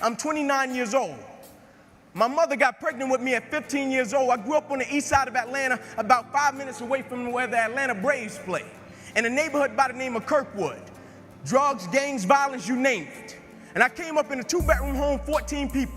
I'm 29 years old. My mother got pregnant with me at 15 years old. I grew up on the east side of Atlanta, about 5 minutes away from where the Atlanta Braves play, in a neighborhood by the name of Kirkwood. Drugs, gangs, violence, you name it. And I came up in a 2-bedroom home, 14 people.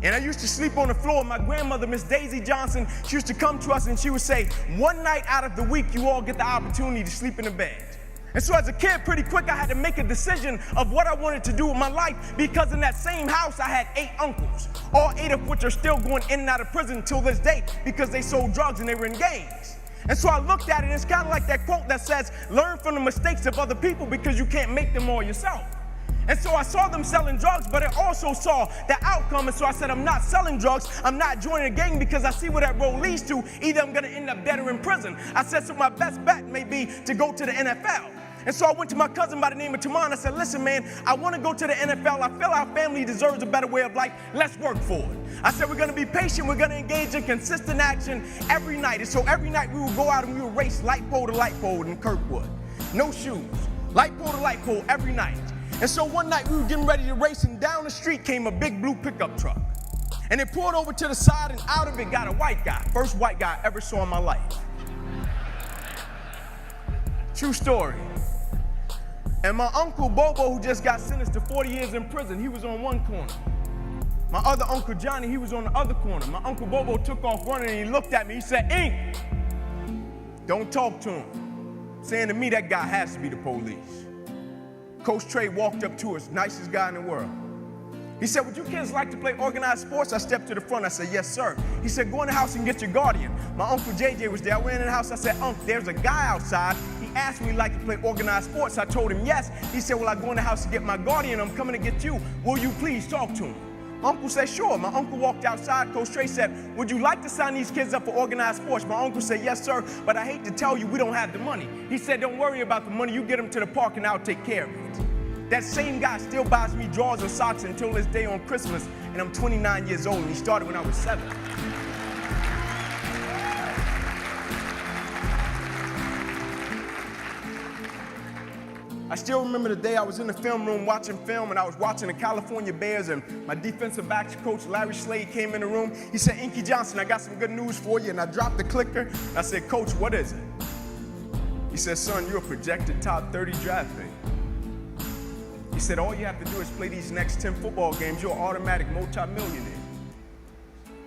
And I used to sleep on the floor. My grandmother, Miss Daisy Johnson, she used to come to us and she would say, one night out of the week, you all get the opportunity to sleep in the bed. And so as a kid, pretty quick, I had to make a decision of what I wanted to do with my life, because in that same house, I had 8 uncles, all 8 of which are still going in and out of prison until this day because they sold drugs and they were in gangs. And so I looked at it, and it's kind of like that quote that says, learn from the mistakes of other people because you can't make them all yourself. And so I saw them selling drugs, but I also saw the outcome. And so I said, I'm not selling drugs. I'm not joining a gang because I see where that road leads to. Either I'm going to end up dead or in prison. I said, so my best bet may be to go to the NFL. And so I went to my cousin by the name of Tamon. I said, listen, man, I want to go to the NFL. I feel our family deserves a better way of life. Let's work for it. I said, we're going to be patient. We're going to engage in consistent action every night. And so every night we would go out and we would race light pole to light pole in Kirkwood. No shoes. Light pole to light pole every night. And so one night we were getting ready to race, and down the street came a big blue pickup truck. And it pulled over to the side, and out of it got a white guy. First white guy I ever saw in my life. True story. And my uncle Bobo, who just got sentenced to 40 years in prison, he was on one corner. My other uncle Johnny, he was on the other corner. My uncle Bobo took off running, and he looked at me. He said, Ink, don't talk to him. Saying to me, that guy has to be the police. Coach Trey walked up to us, nicest guy in the world. He said, would you kids like to play organized sports? I stepped to the front. I said, yes, sir. He said, go in the house and get your guardian. My uncle JJ was there. I went in the house. I said, Unc, there's a guy outside. He asked me if he liked to play organized sports. I told him yes. He said, well, I go in the house to get my guardian. I'm coming to get you. Will you please talk to him? Uncle said, sure. My uncle walked outside. Coach Trey said, would you like to sign these kids up for organized sports? My uncle said, yes, sir, but I hate to tell you, we don't have the money. He said, don't worry about the money. You get them to the park and I'll take care of it. That same guy still buys me drawers and socks until this day on Christmas, and I'm 29 years old, and he started when I was 7. I still remember the day I was in the film room watching film, and I was watching the California Bears, and my defensive backs coach, Larry Slade, came in the room. He said, Inky Johnson, I got some good news for you, and I dropped the clicker. And I said, Coach, what is it? He said, son, you're a projected top 30 draft pick. He said, all you have to do is play these next 10 football games, you're an automatic multi-millionaire.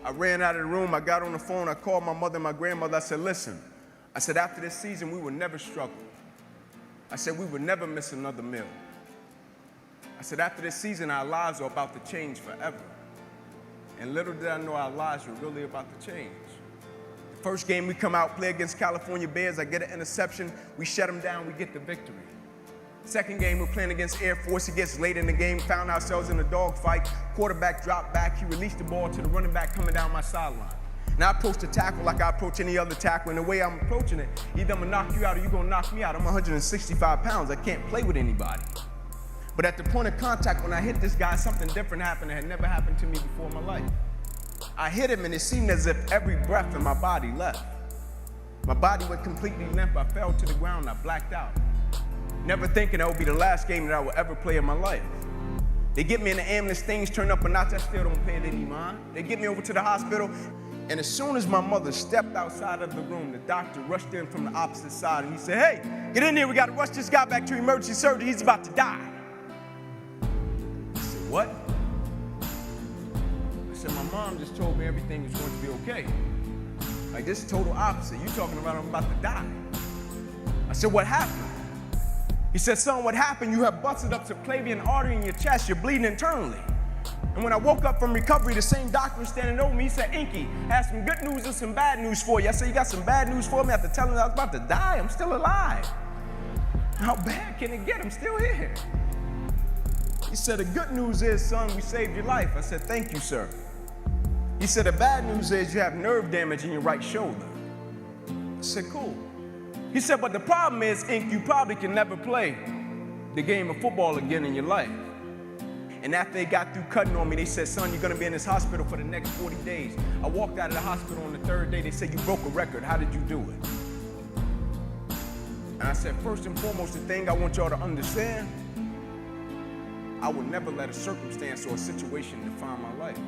I ran out of the room, I got on the phone, I called my mother and my grandmother. I said, listen, I said, after this season, we will never struggle. I said, we would never miss another meal. I said, after this season, our lives are about to change forever. And little did I know our lives were really about to change. The first game we come out, play against California Bears, I get an interception, we shut them down, we get the victory. Second game, we're playing against Air Force. It gets late in the game, found ourselves in a dogfight. Quarterback dropped back. He released the ball to the running back coming down my sideline. Now I approach the tackle like I approach any other tackle, and the way I'm approaching it, either I'm gonna knock you out or you're gonna knock me out. I'm 165 pounds. I can't play with anybody. But at the point of contact, when I hit this guy, something different happened that had never happened to me before in my life. I hit him, and it seemed as if every breath in my body left. My body went completely limp. I fell to the ground. I blacked out. Never thinking that would be the last game that I would ever play in my life. They get me in the ambulance, things turn up a notch, I still don't pay it any mind. They get me over to the hospital, and as soon as my mother stepped outside of the room, the doctor rushed in from the opposite side, and he said, hey, get in here, we gotta rush this guy back to emergency surgery, he's about to die. I said, what? I said, my mom just told me everything was going to be okay. Like, this is total opposite. You talking about I'm about to die. I said, what happened? He said, son, what happened? You have busted up subclavian artery in your chest. You're bleeding internally. And when I woke up from recovery, the same doctor was standing over me. He said, Inky, I have some good news and some bad news for you. I said, you got some bad news for me? After telling him I was about to die, I'm still alive. How bad can it get? I'm still here. He said, the good news is, son, we saved your life. I said, thank you, sir. He said, the bad news is you have nerve damage in your right shoulder. I said, cool. He said, but the problem is, Ink, you probably can never play the game of football again in your life. And after they got through cutting on me, they said, son, you're gonna be in this hospital for the next 40 days. I walked out of the hospital on the 3rd day. They said, you broke a record. How did you do it? And I said, first and foremost, the thing I want y'all to understand, I will never let a circumstance or a situation define my life.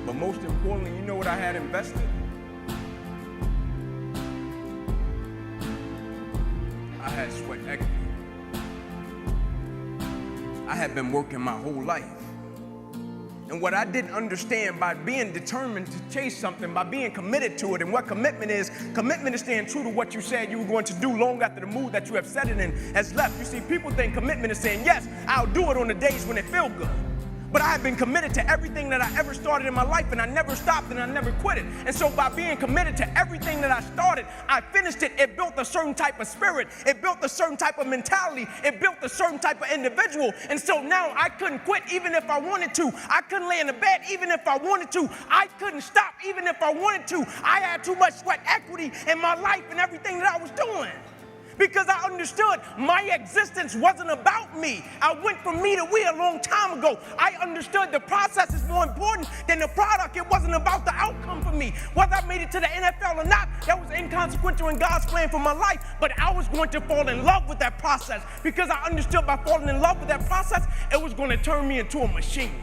But most importantly, you know what I had invested? I had sweat equity. I had been working my whole life. And what I didn't understand, by being determined to chase something, by being committed to it, and what commitment is staying true to what you said you were going to do long after the mood that you have set it in has left. You see, people think commitment is saying, yes, I'll do it on the days when it feels good. But I have been committed to everything that I ever started in my life, and I never stopped and I never quit it. And so by being committed to everything that I started, I finished it. It built a certain type of spirit. It built a certain type of mentality. It built a certain type of individual. And so now I couldn't quit even if I wanted to. I couldn't lay in the bed even if I wanted to. I couldn't stop even if I wanted to. I had too much sweat equity in my life and everything that I was doing. Because I understood my existence wasn't about me. I went from me to we a long time ago. I understood the process is more important than the product. It wasn't about the outcome for me. Whether I made it to the NFL or not, that was inconsequential in God's plan for my life. But I was going to fall in love with that process, because I understood by falling in love with that process, it was going to turn me into a machine.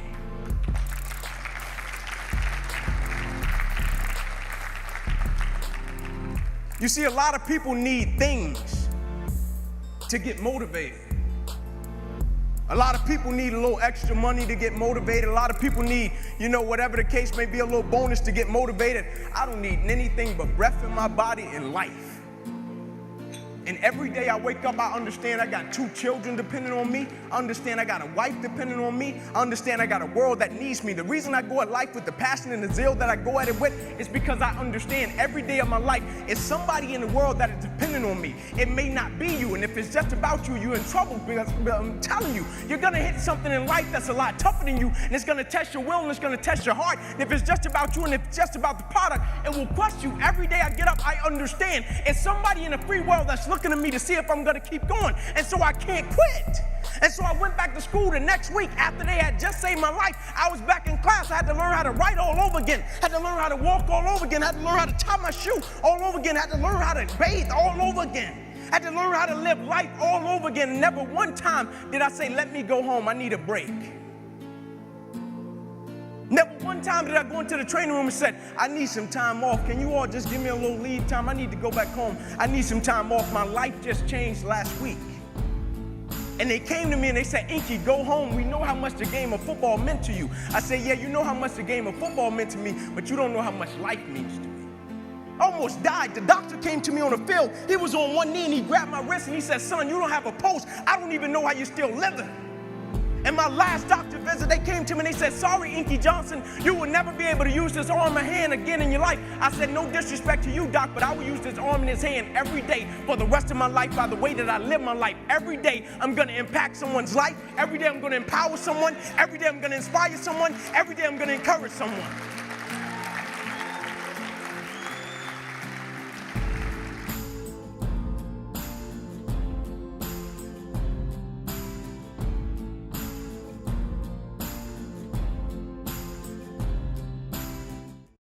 You see, a lot of people need things to get motivated. A lot of people need a little extra money to get motivated. A lot of people need, whatever the case may be, a little bonus to get motivated. I don't need anything but breath in my body and life. And every day I wake up, I understand I got 2 children depending on me. I understand I got a wife depending on me. I understand I got a world that needs me. The reason I go at life with the passion and the zeal that I go at it with is because I understand every day of my life is somebody in the world that is dependent on me. It may not be you, and if it's just about you, you're in trouble, because I'm telling you, you're gonna hit something in life that's a lot tougher than you, and it's gonna test your will and it's gonna test your heart. And if it's just about you and if it's just about the product, it will crush you. Every day I get up, I understand it's somebody in the free world that's looking at me to see if I'm gonna keep going, and so I can't quit. And so I went back to school the next week after they had just saved my life. I was back in class. I had to learn how to write all over again. Had to learn how to walk all over again. Had to learn how to tie my shoe all over again. Had to learn how to bathe all over again. Had to learn how to live life all over again. And never one time did I say, let me go home, I need a break. Never one time did I go into the training room and said, I need some time off. Can you all just give me a little leave time? I need to go back home. I need some time off. My life just changed last week. And they came to me and they said, Inky, go home. We know how much the game of football meant to you. I said, yeah, you know how much the game of football meant to me, but you don't know how much life means to me. I almost died. The doctor came to me on the field. He was on one knee and he grabbed my wrist and he said, son, you don't have a pulse. I don't even know how you're still living. And my last doctor visit, they came to me and they said, sorry, Inky Johnson, you will never be able to use this arm and hand again in your life. I said, no disrespect to you, doc, but I will use this arm and this hand every day for the rest of my life by the way that I live my life. Every day, I'm going to impact someone's life. Every day, I'm going to empower someone. Every day, I'm going to inspire someone. Every day, I'm going to encourage someone.